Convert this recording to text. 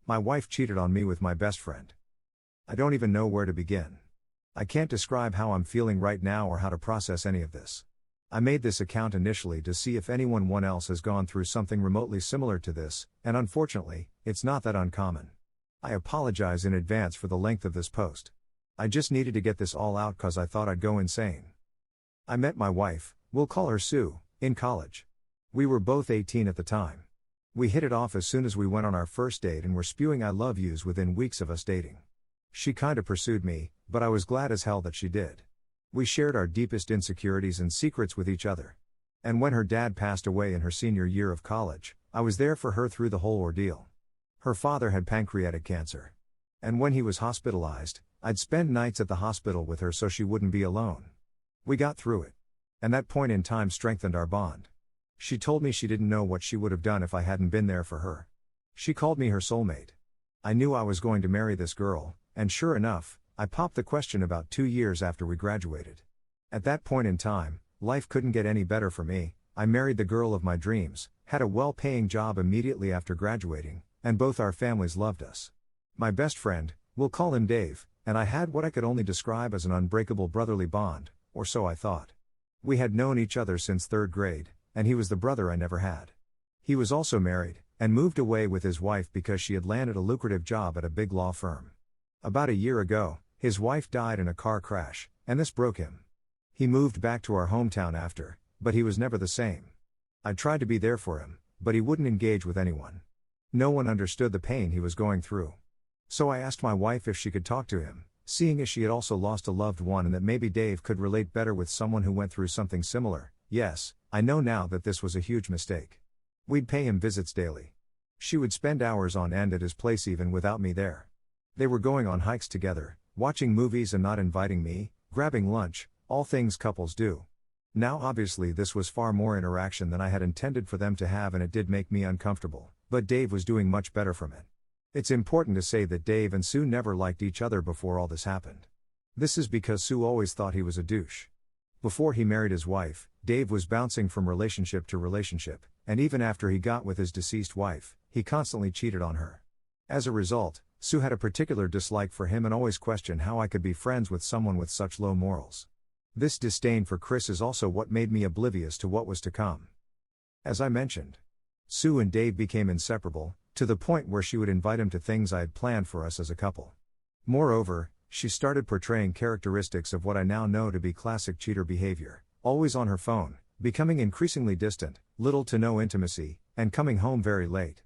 My wife cheated on me with my best friend. I don't even know where to begin. I can't describe how I'm feeling right now or how to process any of this. I made this account initially to see if anyone else has gone through something remotely similar to this, and unfortunately, it's not that uncommon. I apologize in advance for the length of this post. I just needed to get this all out cause I thought I'd go insane. I met my wife, we'll call her Sue, in college. We were both 18 at the time. We hit it off as soon as we went on our first date and were spewing I love yous within weeks of us dating. She kinda pursued me, but I was glad as hell that she did. We shared our deepest insecurities and secrets with each other. And when her dad passed away in her senior year of college, I was there for her through the whole ordeal. Her father had pancreatic cancer. And when he was hospitalized, I'd spend nights at the hospital with her so she wouldn't be alone. We got through it. And that point in time strengthened our bond. She told me she didn't know what she would have done if I hadn't been there for her. She called me her soulmate. I knew I was going to marry this girl, and sure enough, I popped the question about 2 years after we graduated. At that point in time, life couldn't get any better for me. I married the girl of my dreams, had a well-paying job immediately after graduating, and both our families loved us. My best friend, we'll call him Dave, and I had what I could only describe as an unbreakable brotherly bond, or so I thought. We had known each other since 3rd grade, and he was the brother I never had. He was also married, and moved away with his wife because she had landed a lucrative job at a big law firm. About a year ago, his wife died in a car crash, and this broke him. He moved back to our hometown after, but he was never the same. I tried to be there for him, but he wouldn't engage with anyone. No one understood the pain he was going through. So I asked my wife if she could talk to him, seeing as she had also lost a loved one and that maybe Dave could relate better with someone who went through something similar. Yes, I know now that this was a huge mistake. We'd pay him visits daily. She would spend hours on end at his place even without me there. They were going on hikes together, watching movies and not inviting me, grabbing lunch, all things couples do. Now obviously this was far more interaction than I had intended for them to have and it did make me uncomfortable, but Dave was doing much better from it. It's important to say that Dave and Sue never liked each other before all this happened. This is because Sue always thought he was a douche. Before he married his wife, Dave was bouncing from relationship to relationship, and even after he got with his deceased wife, he constantly cheated on her. As a result, Sue had a particular dislike for him and always questioned how I could be friends with someone with such low morals. This disdain for Chris is also what made me oblivious to what was to come. As I mentioned, Sue and Dave became inseparable, to the point where she would invite him to things I had planned for us as a couple. Moreover, she started portraying characteristics of what I now know to be classic cheater behavior, always on her phone, becoming increasingly distant, little to no intimacy, and coming home very late.